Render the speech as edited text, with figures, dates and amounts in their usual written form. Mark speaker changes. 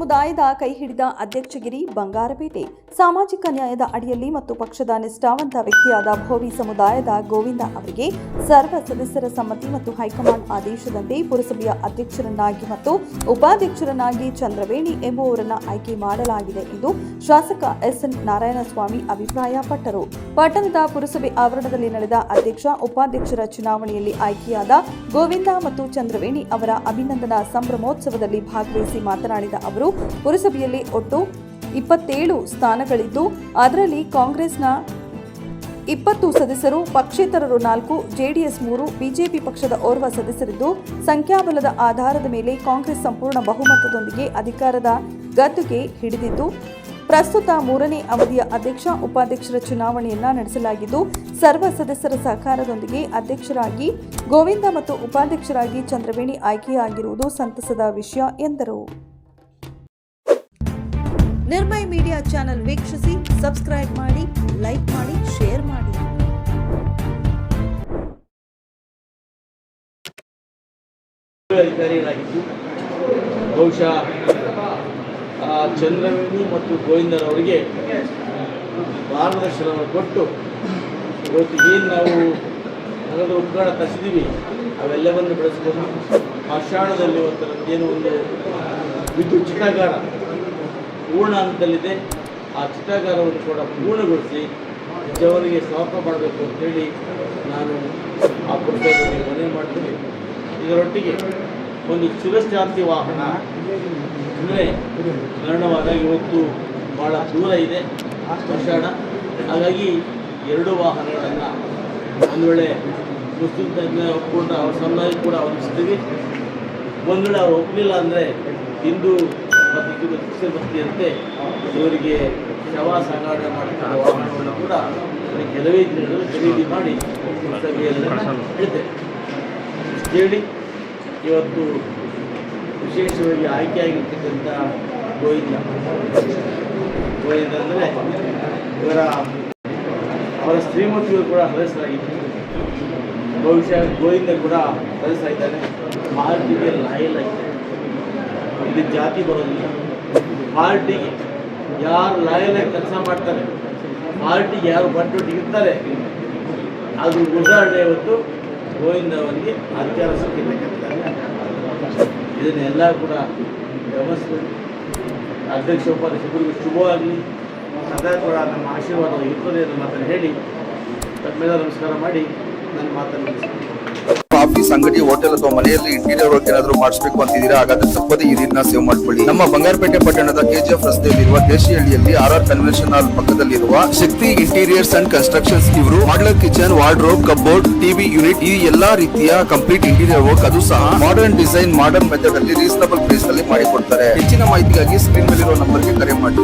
Speaker 1: ಸಮುದಾಯದ ಕೈ ಹಿಡಿದ ಅಧ್ಯಕ್ಷಗಿರಿ ಬಂಗಾರಪೇಟೆ ಸಾಮಾಜಿಕ ನ್ಯಾಯದ ಅಡಿಯಲ್ಲಿ ಮತ್ತು ಪಕ್ಷದ ನಿಷ್ಠಾವಂತ ವ್ಯಕ್ತಿಯಾದ ಭೋವಿ ಸಮುದಾಯದ ಗೋವಿಂದ ಅವರಿಗೆ ಸರ್ವ ಸದಸ್ಯರ ಸಮ್ಮತಿ ಮತ್ತು ಹೈಕಮಾಂಡ್ ಆದೇಶದಂತೆ ಪುರಸಭೆಯ ಅಧ್ಯಕ್ಷರನ್ನಾಗಿ ಮತ್ತು ಉಪಾಧ್ಯಕ್ಷರನ್ನಾಗಿ ಚಂದ್ರವೇಣಿ ಎಂಬುವವರನ್ನು ಆಯ್ಕೆ ಮಾಡಲಾಗಿದೆ ಎಂದು ಶಾಸಕ ಎಸ್ಎನ್ ನಾರಾಯಣಸ್ವಾಮಿ ಅಭಿಪ್ರಾಯಪಟ್ಟರು. ಪಟ್ಟಣದ ಪುರಸಭೆ ಆವರಣದಲ್ಲಿ ನಡೆದ ಅಧ್ಯಕ್ಷ ಉಪಾಧ್ಯಕ್ಷರ ಚುನಾವಣೆಯಲ್ಲಿ ಆಯ್ಕೆಯಾದ ಗೋವಿಂದ ಮತ್ತು ಚಂದ್ರವೇಣಿ ಅವರ ಅಭಿನಂದನಾ ಸಂಭ್ರಮೋತ್ಸವದಲ್ಲಿ ಭಾಗವಹಿಸಿ ಮಾತನಾಡಿದ ಅವರು, ಪುರಸಭೆಯಲ್ಲಿ ಒಟ್ಟು 27 ಸ್ಥಾನಗಳಿದ್ದು ಅದರಲ್ಲಿ ಕಾಂಗ್ರೆಸ್ನ 20 ಸದಸ್ಯರು, ಪಕ್ಷೇತರರು 4, ಜೆಡಿಎಸ್ 3, ಬಿಜೆಪಿ ಪಕ್ಷದ ಓರ್ವ ಸದಸ್ಯರಿದ್ದು ಸಂಖ್ಯಾಬಲದ ಆಧಾರದ ಮೇಲೆ ಕಾಂಗ್ರೆಸ್ ಸಂಪೂರ್ಣ ಬಹುಮತದೊಂದಿಗೆ ಅಧಿಕಾರದ ಗದ್ದುಗೆ ಹಿಡಿದಿದ್ದು ಪ್ರಸ್ತುತ 3ನೇ ಅವಧಿಯ ಅಧ್ಯಕ್ಷ ಉಪಾಧ್ಯಕ್ಷರ ಚುನಾವಣೆಯನ್ನ ನಡೆಸಲಾಗಿದ್ದು ಸರ್ವ ಸದಸ್ಯರ ಸಹಕಾರದೊಂದಿಗೆ ಅಧ್ಯಕ್ಷರಾಗಿ ಗೋವಿಂದ ಮತ್ತು ಉಪಾಧ್ಯಕ್ಷರಾಗಿ ಚಂದ್ರವೇಣಿ ಆಯ್ಕೆಯಾಗಿರುವುದು ಸಂತಸದ ವಿಷಯ ಎಂದರು. ನಿರ್ಮಯ ಮೀಡಿಯಾ ಚಾನೆಲ್ ವೀಕ್ಷಿಸಿ, ಸಬ್ಸ್ಕ್ರೈಬ್ ಮಾಡಿ, ಲೈಕ್ ಮಾಡಿ, ಶೇರ್ ಮಾಡಿ.
Speaker 2: ಅಧಿಕಾರಿಗಳಾಗಿದ್ದು ಬಹುಶಃ ಚಂದ್ರವೇಣಿ ಮತ್ತು ಗೋವಿಂದರವರಿಗೆ ಮಾರ್ಗದರ್ಶನವನ್ನು ಕೊಟ್ಟು ಇವತ್ತು ಏನು ನಾವು ನಗರದ ಉಪಕರಣ ತರಿಸಿದ್ದೀವಿ ಅವೆಲ್ಲವನ್ನು ಬೆಳೆಸ್ಕೊಂಡು ಆಷಾಢದಲ್ಲಿ ಏನು ಒಂದು ವಿದ್ಯುತ್ ಚಿತಾಗಾರ ಪೂರ್ಣ ಹಂತದಲ್ಲಿದೆ. ಆ ಚಿತಾಗಾರವನ್ನು ಕೂಡ ಪೂರ್ಣಗೊಳಿಸಿ ಜನರಿಗೆ ಸಮರ್ಪಣೆ ಮಾಡಬೇಕು ಅಂತೇಳಿ ನಾನು ಆ ಪುರಸಭೆಯಲ್ಲಿ ಮನವಿ ಮಾಡ್ತೀನಿ. ಇದರೊಟ್ಟಿಗೆ ಒಂದು ಚಿರಶಾಂತಿ ವಾಹನ ಅಂದರೆ ಮರಣವಾದ ಇವತ್ತು ಭಾಳ ದೂರ ಇದೆ ಸ್ಮಶಾನ, ಹಾಗಾಗಿ 2 ವಾಹನಗಳನ್ನು ಒಂದು ವೇಳೆ ಮುಸ್ಲಿಂ ತಜ್ಞ ಒಪ್ಪಿಕೊಂಡ ಅವ್ರ ಸಮುದಾಯ ಕೂಡ ಅವಲಂಬಿಸ್ತೀವಿ. ಒಂದು ವೇಳೆ ಅವ್ರು ಒಪ್ಪಲಿಲ್ಲ ಅಂದರೆ ಹಿಂದೂ ಮತ್ತು ಕ್ರಿಶ್ಚಿಯನ್ ಭಕ್ತಿಯಂತೆ ಇವರಿಗೆ ಶವ ಸಾಗಾಣೆ ಮಾಡ್ತಾರೆ ವಾಹನಗಳನ್ನು ಕೂಡ ಕೆಲವೇ ದಿನಗಳಲ್ಲಿ ಖರೀದಿ ಮಾಡಿ ಸಭೆಯಲ್ಲಿ ಹೇಳ್ತೇವೆ. ಹೇಳಿ ಇವತ್ತು ವಿಶೇಷವಾಗಿ ಆಯ್ಕೆಯಾಗಿರ್ತಕ್ಕಂಥ ಗೋವಿಂದ ಅಂದರೆ ಅವರ ಶ್ರೀಮತಿಯವರು ಕೂಡ ಸದಸ್ಯರಾಗಿತ್ತು. ಬಹುಶಃ ಗೋವಿಂದ ಕೂಡ ಸದಸ್ಯ ಇದ್ದಾನೆ. ಪಾರ್ಟಿಗೆ ಲಾಯಲ್ ಆಗಿದೆ. ಇಲ್ಲಿ ಜಾತಿ ಬರೋದಿಲ್ಲ. ಪಾರ್ಟಿಗೆ ಯಾರು ಲಾಯಲಾಗಿ ಕೆಲಸ ಮಾಡ್ತಾರೆ, ಪಾರ್ಟಿಗೆ ಯಾರು ಬಂಟೊಟ್ಟಿಗಿರ್ತಾರೆ, ಅದು ಉದಾಹರಣೆ ಇವತ್ತು ಗೋವಿಂದ ಅವರಿಗೆ ಅಧಿಕಾರ ಸಿಕ್ಕಿರ್ತಕ್ಕಂಥ ಇದನ್ನೆಲ್ಲ ಕೂಡ ಗಮನಿಸಬೇಕು. ಅಧ್ಯಕ್ಷ ಉಪಾಧ್ಯಕ್ಷರಿಗೂ ಶುಭವಾಗಲಿ, ಸದಾ ಕೂಡ ನಮ್ಮ ಆಶೀರ್ವಾದ ಇರ್ತದೆ ಅನ್ನೋ ಮಾತನ್ನು ಹೇಳಿ ತಮ್ಮೆಲ್ಲ ನಮಸ್ಕಾರ ಮಾಡಿ ನನ್ನ ಮಾತನ್ನು ಮುಗಿಸ್ತೀನಿ.
Speaker 3: ಆಫೀಸ್, ಅಂಗಡಿ, ಹೋಟೆಲ್ ಅಥವಾ ಮನೆಯಲ್ಲಿ ಇಂಟೀರಿಯರ್ ವರ್ಕ್ ಏನಾದರೂ ಮಾಡಿಸಬೇಕು ಅಂತಿದ್ದೀರಾ? ಹಾಗಾದ್ರೆ ತಪ್ಪದೆ ಈ ರೀತಿನ ಸೇವ್ ಮಾಡ್ಕೊಳ್ಳಿ. ನಮ್ಮ ಬಂಗಾರಪೇಟೆ ಪಟ್ಟಣದ ಕೆಜಿಎಫ್ ರಸ್ತೆಯಲ್ಲಿರುವ ದೇಶಿಹಳ್ಳಿಯಲ್ಲಿ ಆರ್ಆರ್ ಕನ್ವೆನ್ಷನ್ ಹಾಲ್ ಪಕ್ಕದಲ್ಲಿರುವ ಶಕ್ತಿ ಇಂಟೀರಿಯರ್ಸ್ ಅಂಡ್ ಕನ್ಸ್ಟ್ರಕ್ಷನ್ಸ್ ಇವರು modular kitchen, wardrobe, cupboard, TV unit, ಈ ಎಲ್ಲಾ ರೀತಿಯ ಕಂಪ್ಲೀಟ್ ಇಂಟೀರಿಯರ್ ವರ್ಕ್, ಅದು ಸಹ ಮಾಡರ್ನ್ ಡಿಸೈನ್, ಮಾಡರ್ನ್ ಮೆಥಡ್ ಅಲ್ಲಿ ರೀಸನಬಲ್ ಪ್ರೈಸ್ ನಲ್ಲಿ ಮಾಡಿಕೊಡ್ತಾರೆ. ಹೆಚ್ಚಿನ ಮಾಹಿತಿಗಾಗಿ ಸ್ಕ್ರೀನ್ ಮೇಲಿರುವ ನಂಬರ್ಗೆ ಕರೆ ಮಾಡಿ.